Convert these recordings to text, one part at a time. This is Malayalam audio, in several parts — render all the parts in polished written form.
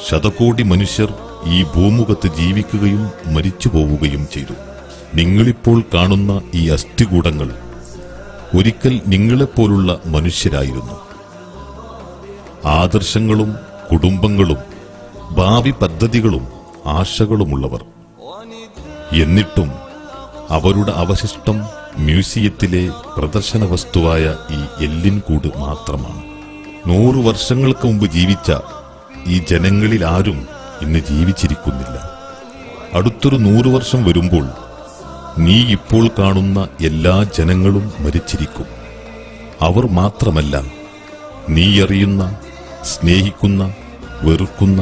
ശതകോടി മനുഷ്യർ ഈ ഭൂമുഖത്ത് ജീവിക്കുകയും മരിച്ചു പോവുകയും ചെയ്തു. നിങ്ങളിപ്പോൾ കാണുന്ന ഈ അസ്ഥികൂടങ്ങൾ ഒരിക്കൽ നിങ്ങളെപ്പോലുള്ള മനുഷ്യരായിരുന്നു. ആദർശങ്ങളും കുടുംബങ്ങളും ഭാവി പദ്ധതികളും ആശകളുമുള്ളവർ. എന്നിട്ടും അവരുടെ അവശിഷ്ടം മ്യൂസിയത്തിലെ പ്രദർശന വസ്തുവായ ഈ എല്ലിൻ കൂട് മാത്രമാണ്. 100 വർഷങ്ങൾക്ക് മുമ്പ് ജീവിച്ച ഈ ജനങ്ങളിൽ ആരും ഇന്ന് ജീവിച്ചിരിക്കുന്നില്ല. അടുത്തൊരു 100 വർഷം വരുമ്പോൾ നീ ഇപ്പോൾ കാണുന്ന എല്ലാ ജനങ്ങളും മരിച്ചിരിക്കും. അവർ മാത്രമല്ല, നീ അറിയുന്ന, സ്നേഹിക്കുന്ന, വെറുക്കുന്ന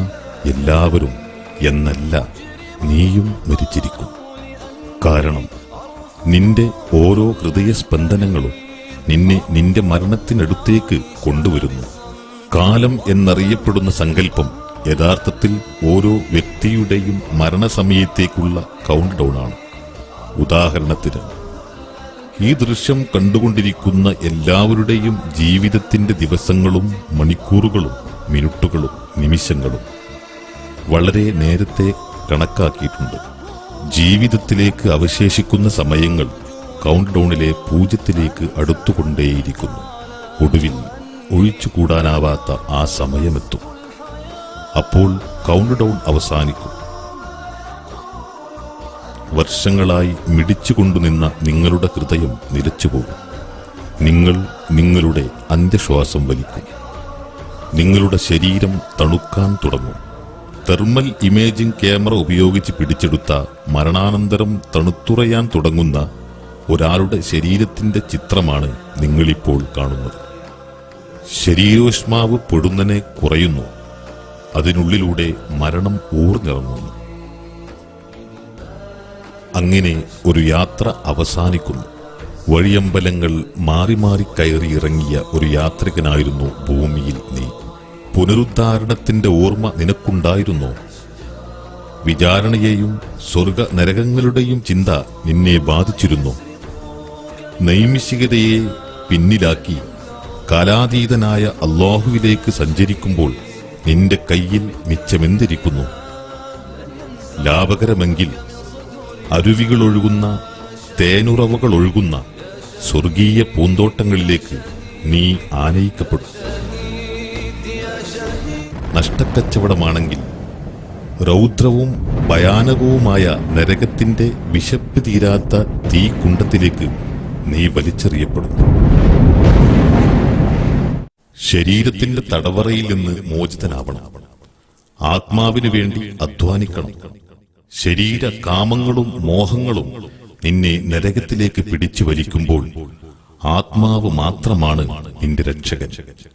എല്ലാവരും എന്നല്ല, നീയും മരിച്ചിരിക്കും. കാരണം നിന്റെ ഓരോ ഹൃദയസ്പന്ദനങ്ങളും നിന്നെ നിന്റെ മരണത്തിനടുത്തേക്ക് കൊണ്ടുവരുന്നു. കാലം എന്നറിയപ്പെടുന്ന സങ്കല്പം യഥാർത്ഥത്തിൽ ഓരോ വ്യക്തിയുടെയും മരണസമയത്തേക്കുള്ള കൗണ്ട് ഡൗൺ ആണ്. ഉദാഹരണത്തിന്, ഈ ദൃശ്യം കണ്ടുകൊണ്ടിരിക്കുന്ന എല്ലാവരുടെയും ജീവിതത്തിന്റെ ദിവസങ്ങളും മണിക്കൂറുകളും മിനിറ്റുകളും നിമിഷങ്ങളും വളരെ നേരത്തെ കണക്കാക്കിയിട്ടുണ്ട്. ജീവിതത്തിലേക്ക് അവശേഷിക്കുന്ന സമയങ്ങൾ കൗണ്ട് ഡൗണിലെ 0 അടുത്തുകൊണ്ടേയിരിക്കുന്നു. ഒടുവിൽ ഒഴിച്ചുകൂടാനാവാത്ത ആ സമയമെത്തും. അപ്പോൾ കൗണ്ട് ഡൗൺ അവസാനിക്കും. വർഷങ്ങളായി മിടിച്ചുകൊണ്ടുനിന്ന നിങ്ങളുടെ ഹൃദയം നിലച്ചുപോകും. നിങ്ങൾ നിങ്ങളുടെ അന്ത്യശ്വാസം വലിക്കും. നിങ്ങളുടെ ശരീരം തണുക്കാൻ തുടങ്ങും. തെർമൽ ഇമേജിംഗ് ക്യാമറ ഉപയോഗിച്ച് പിടിച്ചെടുത്ത മരണാനന്തരം തണുത്തുറയാൻ തുടങ്ങുന്ന ഒരാളുടെ ശരീരത്തിന്റെ ചിത്രമാണ് നിങ്ങളിപ്പോൾ കാണുന്നത്. ശരീരോഷ്മാവ് പൊടുന്നനെ കുറയുന്നു. അതിനുള്ളിലൂടെ മരണം ഊർന്നിറങ്ങുന്നു. അങ്ങനെ ഒരു യാത്ര അവസാനിക്കുന്നു. വഴിയമ്പലങ്ങൾ മാറി മാറി കയറിയിറങ്ങിയ ഒരു യാത്രികനായിരുന്നു ഭൂമിയിൽ നീ. പുനരുദ്ധാരണത്തിന്റെ ഓർമ്മ നിനക്കുണ്ടായിരുന്നോ? വിചാരണയെയും സ്വർഗ നരകങ്ങളുടെയും ചിന്ത നിന്നെ ബാധിച്ചിരുന്നോ? നൈമിഷികതയെ പിന്നിലാക്കി കാലാതീതനായ അല്ലാഹുവിലേക്ക് സഞ്ചരിക്കുമ്പോൾ നിന്റെ കയ്യിൽ മിച്ചമെന്തിരിക്കുന്നു? ലാഭകരമെങ്കിൽ അരുവികളൊഴുകുന്ന, തേനുറവകളൊഴുകുന്ന സ്വർഗീയ പൂന്തോട്ടങ്ങളിലേക്ക് നീ ആനയിക്കപ്പെടും. നഷ്ടക്കച്ചവടമാണെങ്കിൽ രൗദ്രവും ഭയാനകവുമായ നരകത്തിന്റെ വിശപ്പ് തീരാത്ത തീക്കുണ്ടത്തിലേക്ക് നീ വലിച്ചെറിയപ്പെടും. ശരീരത്തിന്റെ തടവറയിൽ നിന്ന് മോചിതനാവണം. ആത്മാവിനു വേണ്ടി അധ്വാനിക്കണം. ശരീര കാമങ്ങളും മോഹങ്ങളും നിന്നെ നരകത്തിലേക്ക് പിടിച്ചു വലിക്കുമ്പോൾ ആത്മാവ് മാത്രമാണ് നിന്റെ രക്ഷകൻ.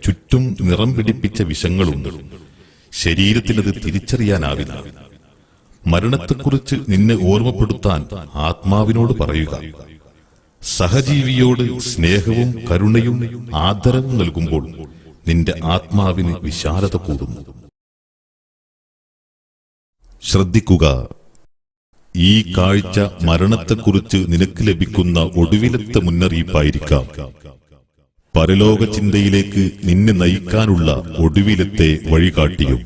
ചുറ്റും നിറം പിടിപ്പിച്ച വിഷങ്ങളുണ്ട്. ശരീരത്തിനത് തിരിച്ചറിയാനാവില്ല. മരണത്തെക്കുറിച്ച് നിന്നെ ഓർമ്മപ്പെടുത്താൻ ആത്മാവിനോട് പറയുക. സഹജീവിയോട് സ്നേഹവും കരുണയും ആദരവും നൽകുമ്പോൾ നിന്റെ ആത്മാവിന് വിശാലത കൂടുന്നു. ശ്രദ്ധിക്കുക, ഈ കാഴ്ച മരണത്തെക്കുറിച്ച് നിനക്ക് ലഭിക്കുന്ന ഒടുവിലത്തെ മുന്നറിയിപ്പായിരിക്കാം. പരലോക ചിന്തയിലേക്ക് നിന്നെ നയിക്കാനുള്ള ഒടുവിലത്തെ വഴികാട്ടിയും.